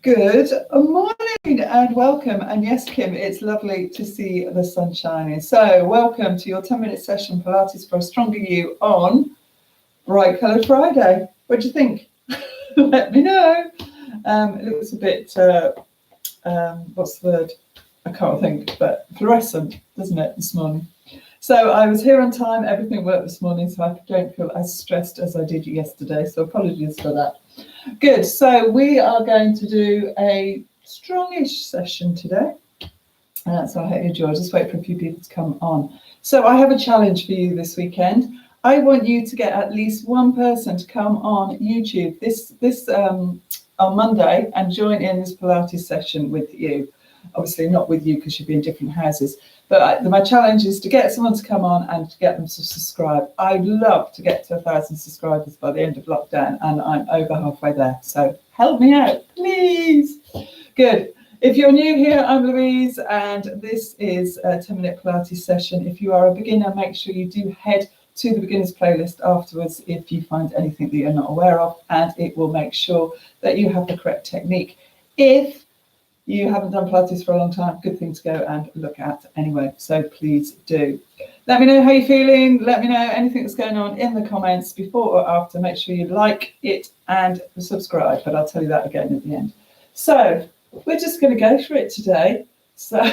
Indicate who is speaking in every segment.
Speaker 1: Good morning and welcome. And yes, Kim, it's lovely to see the sun shining. So welcome to your 10-minute session, Pilates for a Stronger You on Bright Coloured Friday. What do you think? Let me know. It looks a bit, what's the word? I can't think, but fluorescent, doesn't it, this morning? So I was here on time. Everything worked this morning, so I don't feel as stressed as I did yesterday. So apologies for that. Good. So we are going to do a strongish session today. So I hope you enjoy. Just wait for a few people to come on. So I have a challenge for you this weekend. I want you to get at least one person to come on YouTube this on Monday and join in this Pilates session with you. Obviously not with you because you'll be in different houses. But my challenge is to get someone to come on and to get them to subscribe. I'd love to get to 1,000 subscribers by the end of lockdown, and I'm over halfway there. So help me out, please. Good. If you're new here, I'm Louise, and this is a 10-minute Pilates session. If you are a beginner, make sure you do head to the beginners playlist afterwards if you find anything that you're not aware of, and it will make sure that you have the correct technique. If you haven't done Pilates for a long time, good thing to go and look at anyway. So please do. Let me know how you're feeling. Let me know anything that's going on in the comments before or after. Make sure you like it and subscribe, but I'll tell you that again at the end. So we're just going to go for it today. So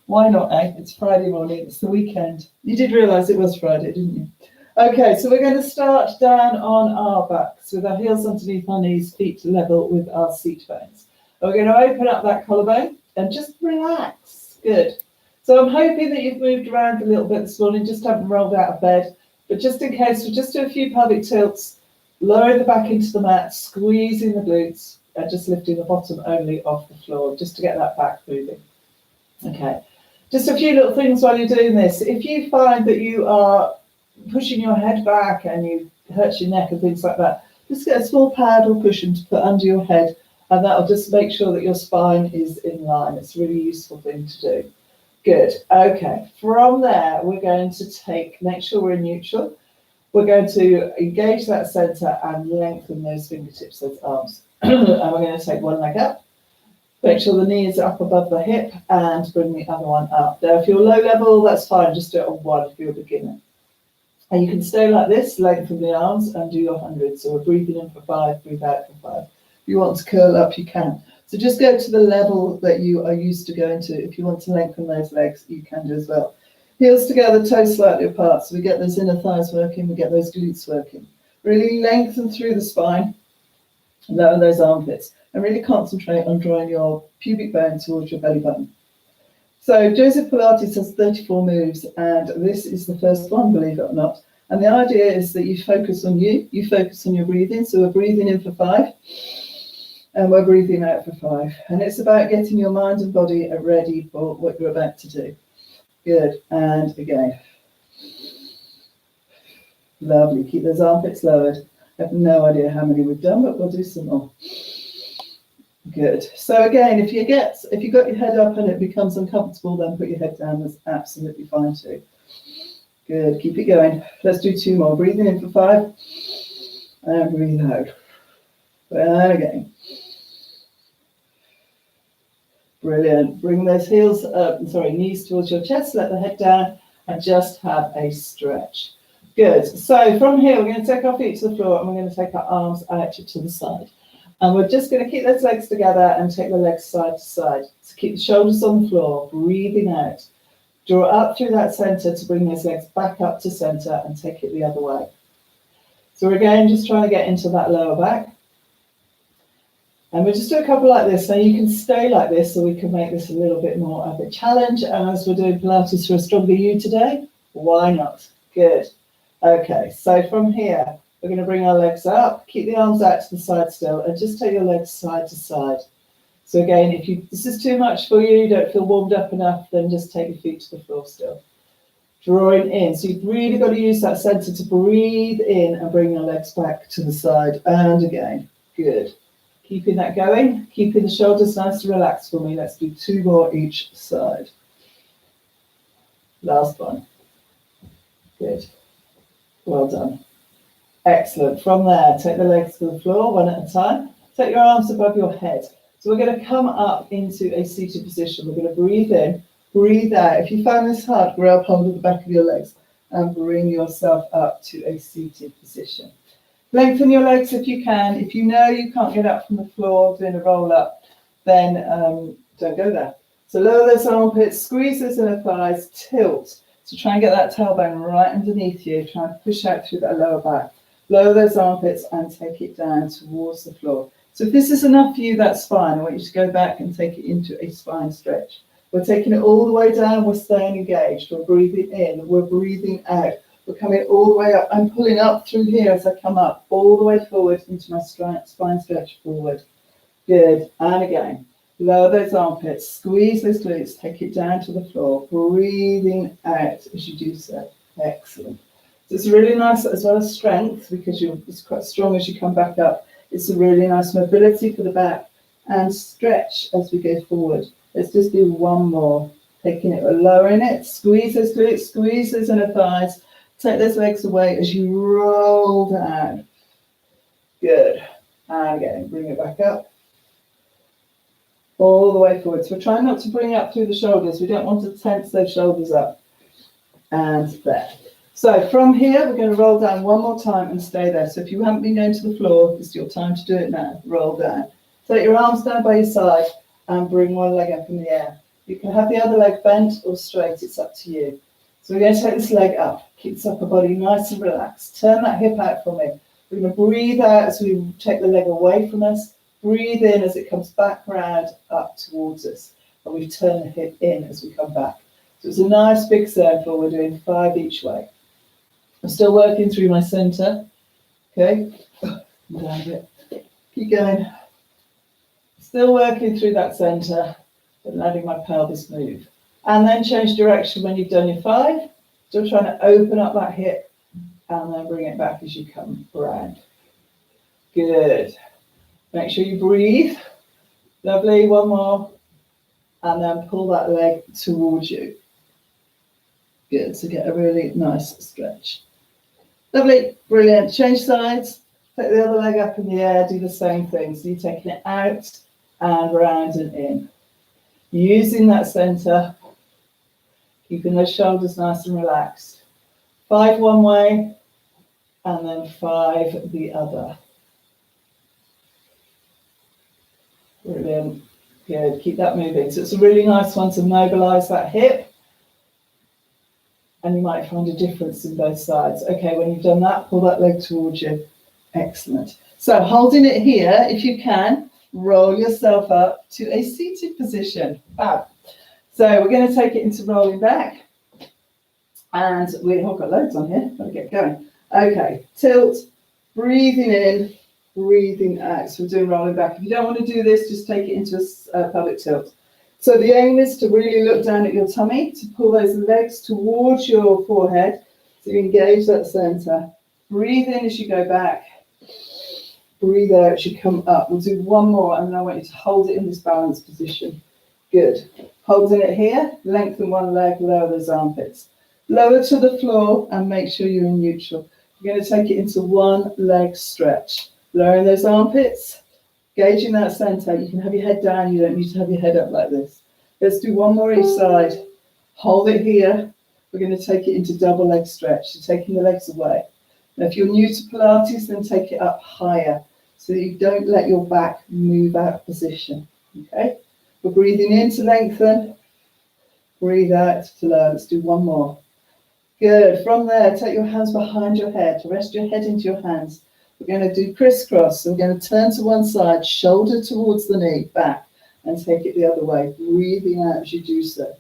Speaker 1: why not, eh? It's Friday morning. It's the weekend. You did realise it was Friday, didn't you? Okay, so we're going to start down on our backs with our heels underneath our knees, feet level with our seat bones. We're going to open up that collarbone and just relax. Good. So I'm hoping that you've moved around a little bit this morning, just haven't rolled out of bed. But just in case, we'll just do a few pelvic tilts, lower the back into the mat, squeezing the glutes, and just lifting the bottom only off the floor, just to get that back moving. Okay. Just a few little things while you're doing this. If you find that you are pushing your head back and you hurt your neck and things like that, just get a small pad or cushion to put under your head. And that'll just make sure that your spine is in line. It's a really useful thing to do. Good. Okay. From there, we're going to make sure we're in neutral. We're going to engage that center and lengthen those fingertips, those arms. And we're going to take one leg up. Make sure the knee is up above the hip and bring the other one up. Now, if you're low level, that's fine. Just do it on one if you're a beginner. And you can stay like this, lengthen the arms and do your 100. So we're breathing in for 5, breathe out for 5. If you want to curl up, you can. So just go to the level that you are used to going to. If you want to lengthen those legs, you can do as well. Heels together, toes slightly apart. So we get those inner thighs working, we get those glutes working. Really lengthen through the spine, lower those armpits, and really concentrate on drawing your pubic bone towards your belly button. So Joseph Pilates has 34 moves, and this is the first one, believe it or not. And the idea is that you focus on you focus on your breathing. So we're breathing in for 5. And we're breathing out for 5. And it's about getting your mind and body ready for what you're about to do. Good. And again. Lovely. Keep those armpits lowered. I have no idea how many we've done, but we'll do some more. Good. So again, if you got your head up and it becomes uncomfortable, then put your head down. That's absolutely fine too. Good. Keep it going. Let's do 2 more. Breathing in for 5. And breathe out. And again. Brilliant. Bring those knees towards your chest, let the head down, and just have a stretch. Good. So from here, we're going to take our feet to the floor and we're going to take our arms out to the side. And we're just going to keep those legs together and take the legs side to side. So keep the shoulders on the floor, breathing out. Draw up through that center to bring those legs back up to center and take it the other way. So we're again just trying to get into that lower back. And we'll just do a couple like this. Now you can stay like this so we can make this a little bit more of a challenge. And as we're doing Pilates for a Stronger You today, why not? Good. Okay, so from here, we're going to bring our legs up, keep the arms out to the side still, and just take your legs side to side. So again, if this is too much for you, don't feel warmed up enough, then just take your feet to the floor still. Drawing in. So you've really got to use that center to breathe in and bring your legs back to the side. And again, good. Keeping that going, keeping the shoulders nice and relaxed for me. Let's do 2 more each side. Last one. Good. Well done. Excellent. From there, take the legs to the floor one at a time. Take your arms above your head. So we're going to come up into a seated position. We're going to breathe in, breathe out. If you find this hard, grab hold of the back of your legs and bring yourself up to a seated position. Lengthen your legs if you can. If you know you can't get up from the floor doing a roll up, then don't go there. So lower those armpits, squeeze those inner thighs, tilt. So try and get that tailbone right underneath you. Try and push out through that lower back. Lower those armpits and take it down towards the floor. So if this is enough for you, that's fine. I want you to go back and take it into a spine stretch. We're taking it all the way down. We're staying engaged. We're breathing in. We're breathing out. We're coming all the way up. I'm pulling up through here as I come up, all the way forward into my spine stretch forward. Good. And again. Lower those armpits. Squeeze those glutes. Take it down to the floor. Breathing out as you do so. Excellent. So it's really nice as well as strength because it's quite strong as you come back up. It's a really nice mobility for the back and stretch as we go forward. Let's just do one more. Taking it, lowering it. Squeeze those glutes. Squeeze those inner thighs. Take those legs away as you roll down. Good. And again, bring it back up. All the way forward. So we're trying not to bring up through the shoulders. We don't want to tense those shoulders up. And there. So from here, we're going to roll down one more time and stay there. So if you haven't been going to the floor, it's your time to do it now. Roll down. Take your arms down by your side and bring one leg up in the air. You can have the other leg bent or straight. It's up to you. So we're going to take this leg up. Keep this upper body nice and relaxed. Turn that hip out for me. We're going to breathe out as we take the leg away from us. Breathe in as it comes back round up towards us. And we turn the hip in as we come back. So it's a nice big circle. We're doing 5 each way. I'm still working through my center. Okay. Down a bit. Keep going. Still working through that center, but letting my pelvis move. And then change direction when you've done your 5. Still trying to open up that hip and then bring it back as you come around. Good. Make sure you breathe. Lovely. One more. And then pull that leg towards you. Good. So get a really nice stretch. Lovely. Brilliant. Change sides. Take the other leg up in the air. Do the same thing. So you're taking it out and round and in. Using that center. Keeping those shoulders nice and relaxed. 5 one way. And then 5 the other. Brilliant. Good. Keep that moving. So it's a really nice one to mobilize that hip. And you might find a difference in both sides. Okay, when you've done that, pull that leg towards you. Excellent. So holding it here, if you can, roll yourself up to a seated position. Fab. So we're going to take it into rolling back. And we've got loads on here. Let me get going. Okay, tilt, breathing in, breathing out. So we're doing rolling back. If you don't want to do this, just take it into a pelvic tilt. So the aim is to really look down at your tummy, to pull those legs towards your forehead, so you engage that center. Breathe in as you go back. Breathe out as you come up. We'll do one more, and then I want you to hold it in this balanced position. Good. Holding it here, lengthen one leg, lower those armpits. Lower to the floor, and make sure you're in neutral. You're going to take it into one leg stretch. Lowering those armpits. Gauging that center, you can have your head down, you don't need to have your head up like this. Let's do one more each side. Hold it here. We're going to take it into double leg stretch, so taking the legs away. Now, if you're new to Pilates, then take it up higher so that you don't let your back move out of position. Okay? We're breathing in to lengthen. Breathe out to lower. Let's do one more. Good. From there, take your hands behind your head. Rest your head into your hands. We're going to do crisscross. So we're going to turn to one side, shoulder towards the knee, back, and take it the other way, breathing out as you do so.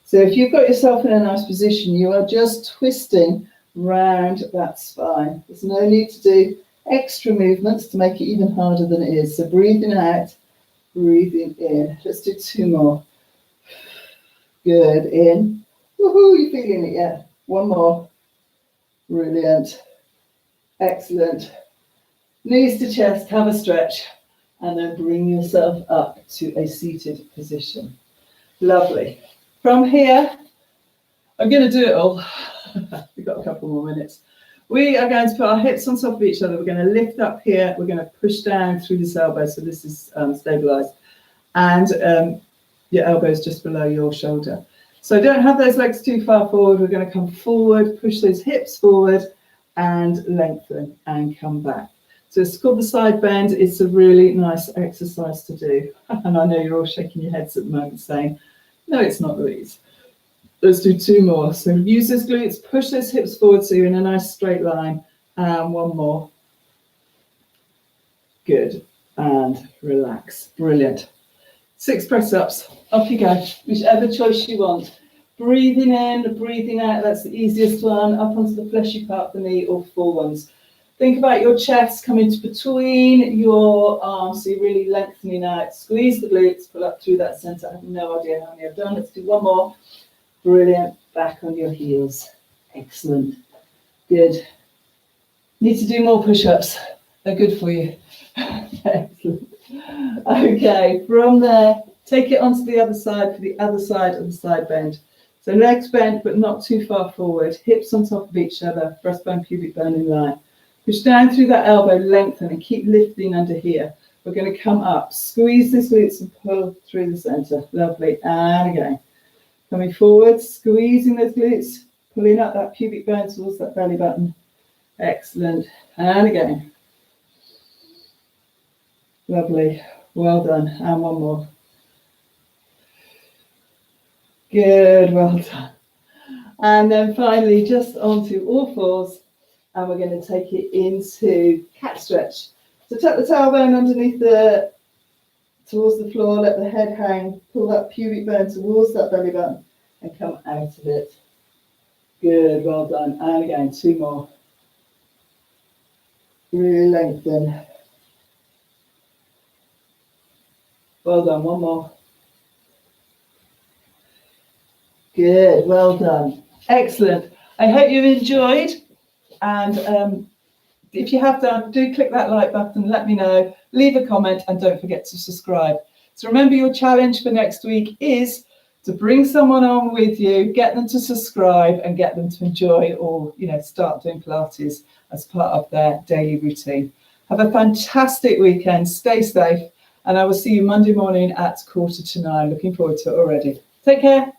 Speaker 1: So if you've got yourself in a nice position, you are just twisting round that spine. There's no need to do extra movements to make it even harder than it is. So breathing out, breathing in. Let's do 2 more. Good. In. Woohoo, you're feeling it, yeah. One more. Brilliant. Excellent. Knees to chest, have a stretch, and then bring yourself up to a seated position. Lovely. From here, I'm going to do it all. We've got a couple more minutes. We are going to put our hips on top of each other. We're going to lift up here. We're going to push down through this elbow. So this is stabilized. And your elbow is just below your shoulder. So don't have those legs too far forward. We're going to come forward, push those hips forward and lengthen and come back. So it's called the side bend. It's a really nice exercise to do. And I know you're all shaking your heads at the moment saying, no, it's not, Louise. Let's do 2 more. So use those glutes, push those hips forward so you're in a nice straight line. And 1 more. Good. And relax. Brilliant. 6 press-ups. Off you go. Whichever choice you want. Breathing in, breathing out. That's the easiest one. Up onto the fleshy part of the knee or 4 ones. Think about your chest coming between your arms. So you're really lengthening out. Squeeze the glutes. Pull up through that center. I have no idea how many I've done. Let's do 1 more. Brilliant. Back on your heels. Excellent. Good. Need to do more push-ups. They're good for you. Excellent. Okay, from there, take it onto the other side for the other side of the side bend. So legs bent, but not too far forward. Hips on top of each other. Breastbone, pubic bone in line. Push down through that elbow, lengthen, and keep lifting under here. We're going to come up. Squeeze the glutes and pull through the center. Lovely. And again. Coming forward, squeezing those glutes, pulling up that pubic bone towards that belly button. Excellent. And again. Lovely. Well done. And 1 more. Good. Well done. And then finally, just onto all fours. And we're going to take it into cat stretch. So tuck the tailbone underneath towards the floor, let the head hang, pull that pubic bone towards that belly button and come out of it. Good, well done. And again, 2 more. Really lengthen. Well done, 1 more. Good, well done. Excellent. I hope you enjoyed. And if you have done, do click that like button, let me know, leave a comment, and don't forget to subscribe. So remember, your challenge for next week is to bring someone on with you, get them to subscribe and get them to enjoy or, start doing Pilates as part of their daily routine. Have a fantastic weekend, stay safe, and I will see you Monday morning at 8:45. Looking forward to it already. Take care.